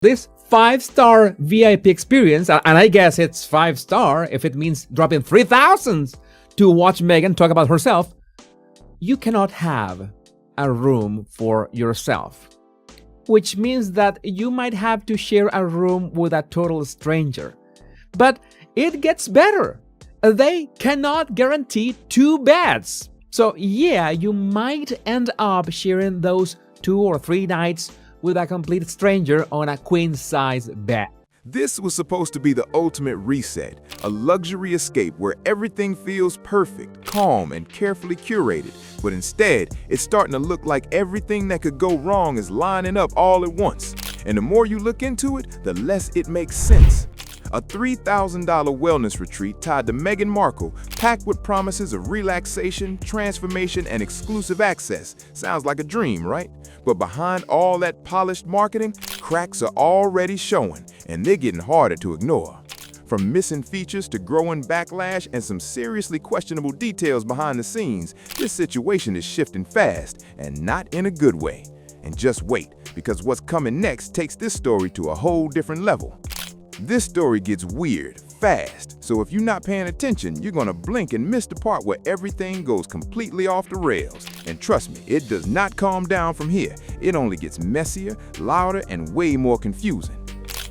This 5-star VIP experience, and I guess it's 5-star if it means dropping 3,000 to watch Meghan talk about herself, you cannot have a room for yourself, which means that you might have to share a room with a total stranger. But it gets better. They cannot guarantee 2 beds. So yeah, you might end up sharing those 2 or 3 nights with a complete stranger on a queen-size bed. This was supposed to be the ultimate reset, a luxury escape where everything feels perfect, calm, and carefully curated. But instead, it's starting to look like everything that could go wrong is lining up all at once. And the more you look into it, the less it makes sense. A $3,000 wellness retreat tied to Meghan Markle, packed with promises of relaxation, transformation, and exclusive access. Sounds like a dream, right? But behind all that polished marketing, cracks are already showing, and they're getting harder to ignore. From missing features to growing backlash and some seriously questionable details behind the scenes, this situation is shifting fast, and not in a good way. And just wait, because what's coming next takes this story to a whole different level. This story gets weird, fast, so if you're not paying attention, you're gonna blink and miss the part where everything goes completely off the rails. And trust me, it does not calm down from here. It only gets messier, louder, and way more confusing.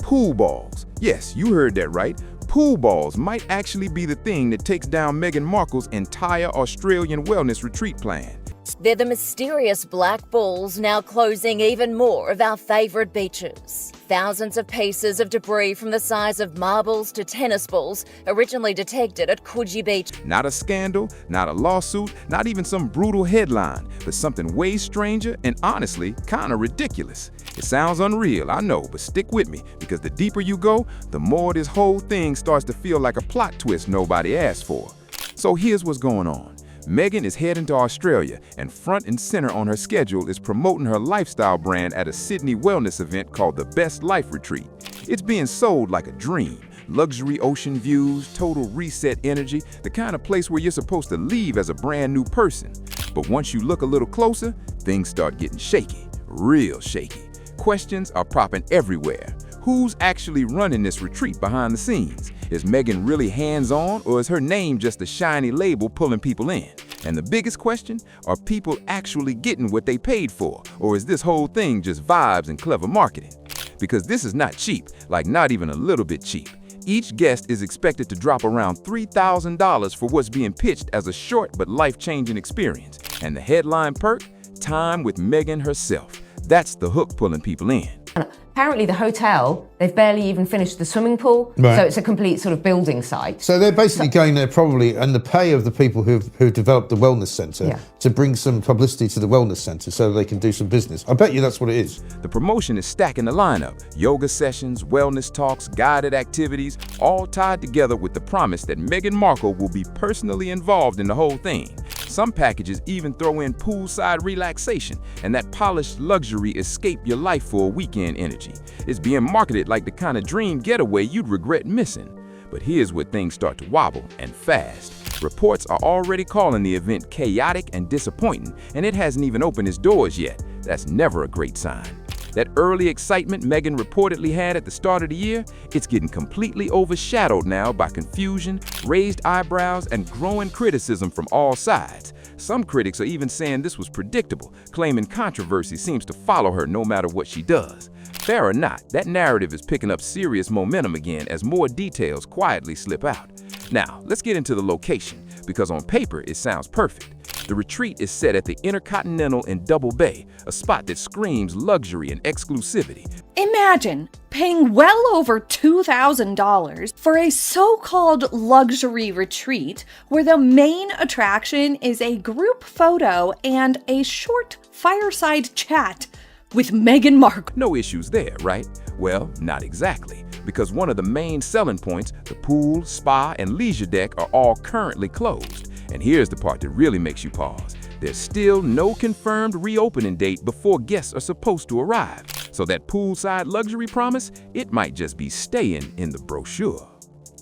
Pool balls. Yes, you heard that right. Pool balls might actually be the thing that takes down Meghan Markle's entire Australian wellness retreat plan. They're the mysterious black balls now closing even more of our favourite beaches. Thousands of pieces of debris from the size of marbles to tennis balls originally detected at Coogee Beach. Not a scandal, not a lawsuit, not even some brutal headline, but something way stranger and honestly kinda ridiculous. It sounds unreal, I know, but stick with me, because the deeper you go, the more this whole thing starts to feel like a plot twist nobody asked for. So here's what's going on. Meghan is heading to Australia, and front and center on her schedule is promoting her lifestyle brand at a Sydney wellness event called the Best Life Retreat. It's being sold like a dream. Luxury ocean views, total reset energy, the kind of place where you're supposed to leave as a brand new person. But once you look a little closer, things start getting shaky, real shaky. Questions are popping everywhere. Who's actually running this retreat behind the scenes? Is Meghan really hands-on, or is her name just a shiny label pulling people in? And the biggest question, are people actually getting what they paid for, or is this whole thing just vibes and clever marketing? Because this is not cheap, like not even a little bit cheap. Each guest is expected to drop around $3,000 for what's being pitched as a short but life-changing experience. And the headline perk? Time with Meghan herself. That's the hook pulling people in. Apparently the hotel, they've barely even finished the swimming pool, right. So it's a complete sort of building site. So they're basically going there probably and the pay of the people who've developed the wellness centre to bring some publicity to the wellness centre so they can do some business. I bet you that's what it is. The promotion is stacking the lineup. Yoga sessions, wellness talks, guided activities, all tied together with the promise that Meghan Markle will be personally involved in the whole thing. Some packages even throw in poolside relaxation and that polished luxury escape your life for a weekend energy. It's being marketed like the kind of dream getaway you'd regret missing. But here's where things start to wobble, and fast. Reports are already calling the event chaotic and disappointing, and it hasn't even opened its doors yet. That's never a great sign. That early excitement Meghan reportedly had at the start of the year, it's getting completely overshadowed now by confusion, raised eyebrows, and growing criticism from all sides. Some critics are even saying this was predictable, claiming controversy seems to follow her no matter what she does. Fair or not, that narrative is picking up serious momentum again as more details quietly slip out. Now, let's get into the location, because on paper it sounds perfect. The retreat is set at the Intercontinental in Double Bay, a spot that screams luxury and exclusivity. Imagine paying well over $2,000 for a so-called luxury retreat where the main attraction is a group photo and a short fireside chat with Meghan Markle. No issues there, right? Well, not exactly, because one of the main selling points, the pool, spa, and leisure deck, are all currently closed. And here's the part that really makes you pause. There's still no confirmed reopening date before guests are supposed to arrive. So that poolside luxury promise, it might just be staying in the brochure.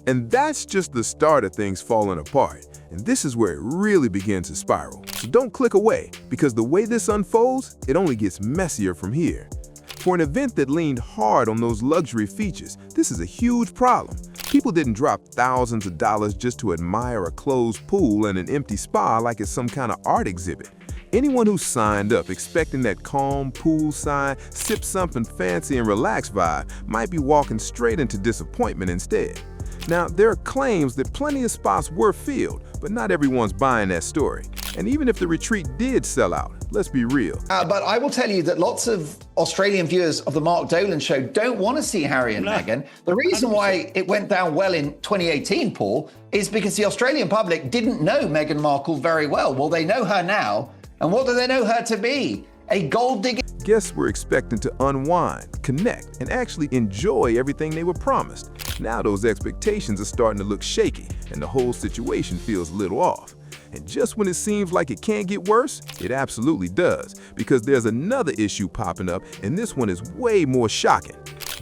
And that's just the start of things falling apart. And this is where it really begins to spiral. So don't click away, because the way this unfolds, it only gets messier from here. For an event that leaned hard on those luxury features, this is a huge problem. People didn't drop thousands of dollars just to admire a closed pool and an empty spa like it's some kind of art exhibit. Anyone who signed up expecting that calm, poolside, sip something fancy and relaxed vibe might be walking straight into disappointment instead. Now, there are claims that plenty of spots were filled, but not everyone's buying that story. And even if the retreat did sell out, let's be real. But I will tell you that lots of Australian viewers of the Mark Dolan show don't want to see Harry and Meghan. The reason why it went down well in 2018, Paul, is because the Australian public didn't know Meghan Markle very well. Well, they know her now. And what do they know her to be? A gold digger. Guests were expecting to unwind, connect, and actually enjoy everything they were promised. Now those expectations are starting to look shaky, and the whole situation feels a little off. And just when it seems like it can't get worse, it absolutely does, because there's another issue popping up, and this one is way more shocking.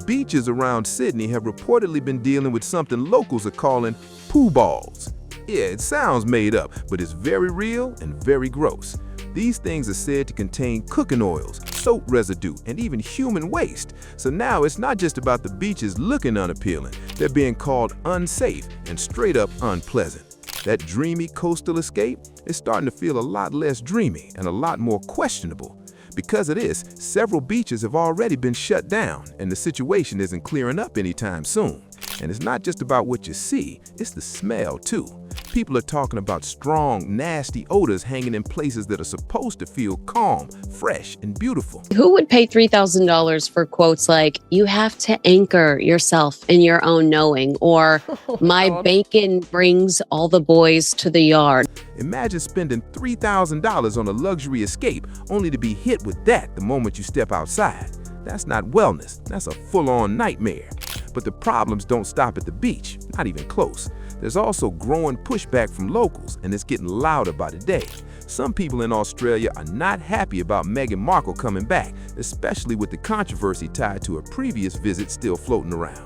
Beaches around Sydney have reportedly been dealing with something locals are calling poo balls. Yeah, it sounds made up, but it's very real and very gross. These things are said to contain cooking oils, soap residue, and even human waste. So now it's not just about the beaches looking unappealing, they're being called unsafe and straight up unpleasant. That dreamy coastal escape is starting to feel a lot less dreamy and a lot more questionable. Because of this, several beaches have already been shut down, and the situation isn't clearing up anytime soon. And it's not just about what you see, it's the smell too. People are talking about strong, nasty odors hanging in places that are supposed to feel calm, fresh, and beautiful. Who would pay $3,000 for quotes like, "You have to anchor yourself in your own knowing," or "My bacon brings all the boys to the yard"? Imagine spending $3,000 on a luxury escape only to be hit with that the moment you step outside. That's not wellness, that's a full-on nightmare. But the problems don't stop at the beach, not even close. There's also growing pushback from locals, and it's getting louder by the day. Some people in Australia are not happy about Meghan Markle coming back, especially with the controversy tied to a previous visit still floating around.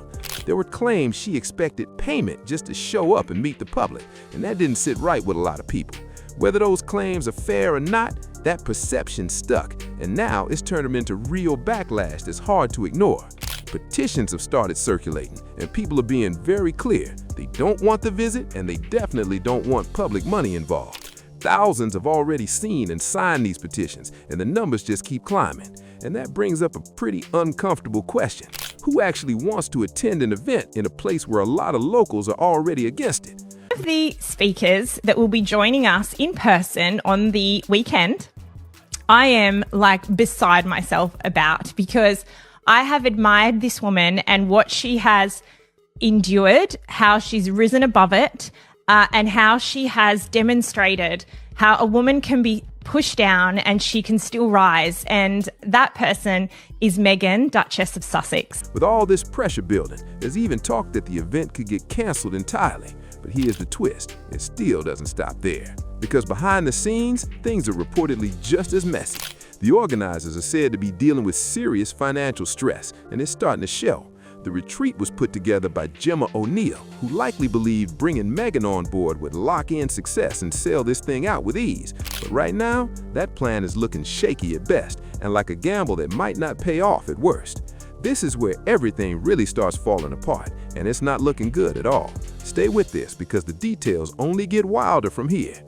There were claims she expected payment just to show up and meet the public, and that didn't sit right with a lot of people. Whether those claims are fair or not, that perception stuck, and now it's turned them into real backlash that's hard to ignore. Petitions have started circulating, and people are being very clear. They don't want the visit, and they definitely don't want public money involved. Thousands have already seen and signed these petitions, and the numbers just keep climbing. And that brings up a pretty uncomfortable question. Who actually wants to attend an event in a place where a lot of locals are already against it? Of the speakers that will be joining us in person on the weekend, I am beside myself about, because I have admired this woman and what she has endured, how she's risen above it, and how she has demonstrated how a woman can be pushed down and she can still rise. And that person is Meghan, Duchess of Sussex. With all this pressure building, there's even talk that the event could get cancelled entirely. But here's the twist, it still doesn't stop there. Because behind the scenes, things are reportedly just as messy. The organizers are said to be dealing with serious financial stress, and it's starting to show. The retreat was put together by Gemma O'Neill, who likely believed bringing Meghan on board would lock in success and sell this thing out with ease. But right now, that plan is looking shaky at best, and like a gamble that might not pay off at worst. This is where everything really starts falling apart, and it's not looking good at all. Stay with this, because the details only get wilder from here.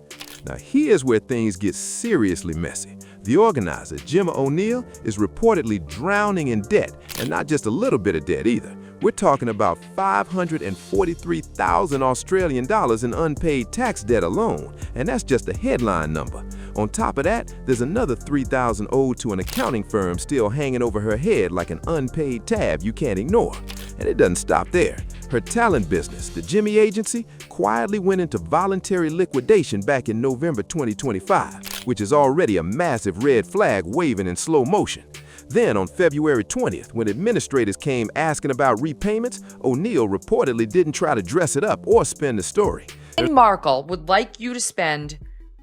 Now here's where things get seriously messy. The organizer, Gemma O'Neill, is reportedly drowning in debt, and not just a little bit of debt either. We're talking about 543,000 Australian dollars in unpaid tax debt alone, and that's just a headline number. On top of that, there's another 3,000 owed to an accounting firm still hanging over her head like an unpaid tab you can't ignore. And it doesn't stop there. Her talent business, the Jimmy Agency, quietly went into voluntary liquidation back in November 2025, which is already a massive red flag waving in slow motion. Then on February 20th, when administrators came asking about repayments, O'Neill reportedly didn't try to dress it up or spin the story. Meghan Markle would like you to spend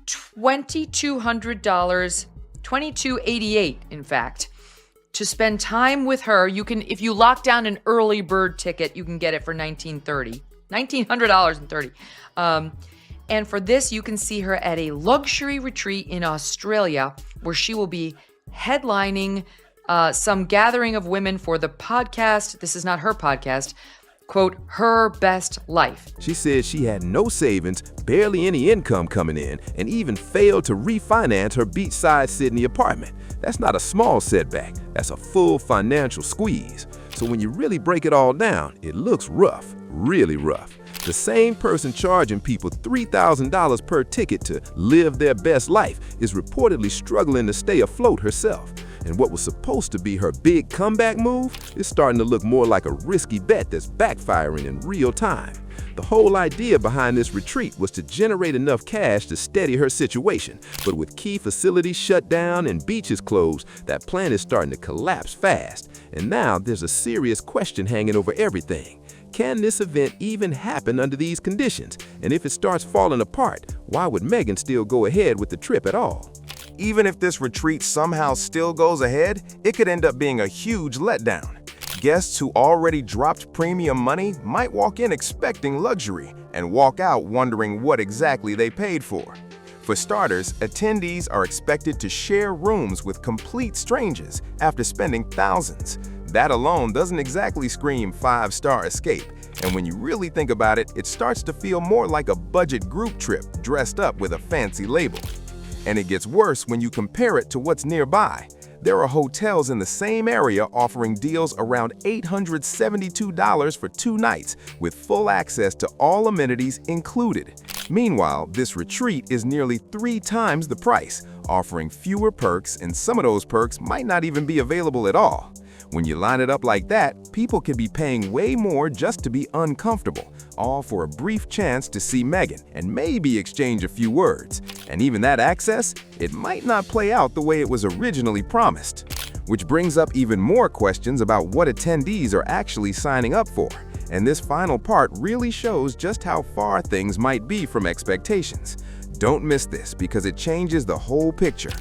$2,200, $2,288 in fact, to spend time with her. You can, if you lock down an early bird ticket, you can get it for $1,900.30. And for this, you can see her at a luxury retreat in Australia, where she will be headlining some gathering of women for the podcast. This is not her podcast. Quote, her best life. She said she had no savings, barely any income coming in, and even failed to refinance her beachside Sydney apartment. That's not a small setback, that's a full financial squeeze. So when you really break it all down, it looks rough, really rough. The same person charging people $3,000 per ticket to live their best life is reportedly struggling to stay afloat herself. And what was supposed to be her big comeback move is starting to look more like a risky bet that's backfiring in real time. The whole idea behind this retreat was to generate enough cash to steady her situation, but with key facilities shut down and beaches closed, that plan is starting to collapse fast. And now there's a serious question hanging over everything. Can this event even happen under these conditions? And if it starts falling apart, why would Meghan still go ahead with the trip at all? Even if this retreat somehow still goes ahead, it could end up being a huge letdown. Guests who already dropped premium money might walk in expecting luxury and walk out wondering what exactly they paid for. For starters, attendees are expected to share rooms with complete strangers after spending thousands. That alone doesn't exactly scream five-star escape, and when you really think about it, it starts to feel more like a budget group trip dressed up with a fancy label. And it gets worse when you compare it to what's nearby. There are hotels in the same area offering deals around $872 for 2 nights, with full access to all amenities included. Meanwhile, this retreat is nearly 3 times the price, offering fewer perks, and some of those perks might not even be available at all. When you line it up like that, people can be paying way more just to be uncomfortable, all for a brief chance to see Meghan and maybe exchange a few words. And even that access, it might not play out the way it was originally promised. Which brings up even more questions about what attendees are actually signing up for. And this final part really shows just how far things might be from expectations. Don't miss this because it changes the whole picture.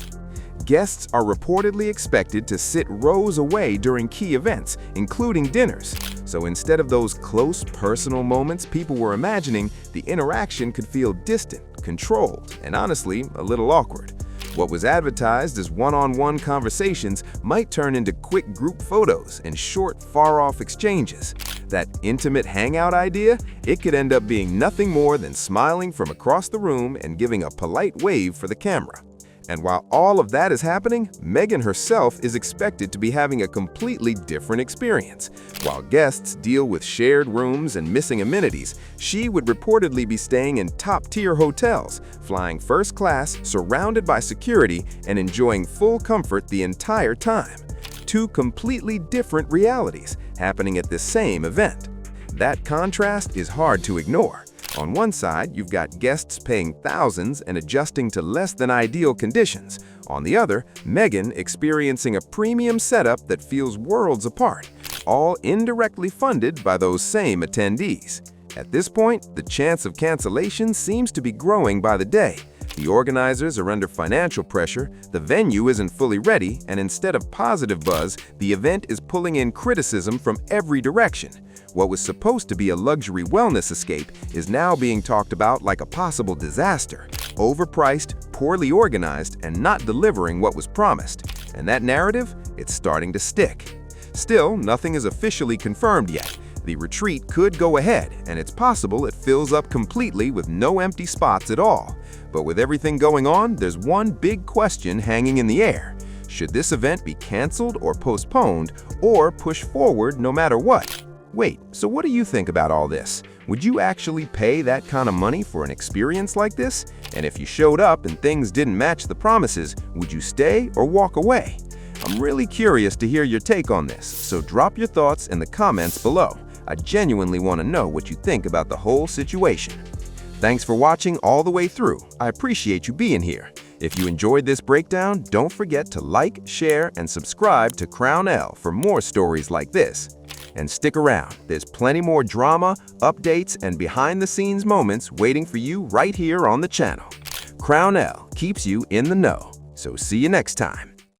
Guests are reportedly expected to sit rows away during key events, including dinners. So instead of those close, personal moments people were imagining, the interaction could feel distant, controlled, and honestly, a little awkward. What was advertised as one-on-one conversations might turn into quick group photos and short, far-off exchanges. That intimate hangout idea, it could end up being nothing more than smiling from across the room and giving a polite wave for the camera. And while all of that is happening, Meghan herself is expected to be having a completely different experience. While guests deal with shared rooms and missing amenities, she would reportedly be staying in top-tier hotels, flying first class, surrounded by security, and enjoying full comfort the entire time. 2 completely different realities happening at the same event. That contrast is hard to ignore. On one side, you've got guests paying thousands and adjusting to less than ideal conditions. On the other, Meghan experiencing a premium setup that feels worlds apart, all indirectly funded by those same attendees. At this point, the chance of cancellation seems to be growing by the day. The organizers are under financial pressure, the venue isn't fully ready, and instead of positive buzz, the event is pulling in criticism from every direction. What was supposed to be a luxury wellness escape is now being talked about like a possible disaster, overpriced, poorly organized, and not delivering what was promised. And that narrative, it's starting to stick. Still, nothing is officially confirmed yet. The retreat could go ahead, and it's possible it fills up completely with no empty spots at all. But with everything going on, there's one big question hanging in the air. Should this event be canceled or postponed, or pushed forward no matter what? Wait, so what do you think about all this? Would you actually pay that kind of money for an experience like this? And if you showed up and things didn't match the promises, would you stay or walk away? I'm really curious to hear your take on this, so drop your thoughts in the comments below. I genuinely want to know what you think about the whole situation. Thanks for watching all the way through. I appreciate you being here. If you enjoyed this breakdown, don't forget to like, share, and subscribe to Crown L for more stories like this. And stick around, there's plenty more drama, updates, and behind-the-scenes moments waiting for you right here on the channel. Crown L keeps you in the know, so see you next time.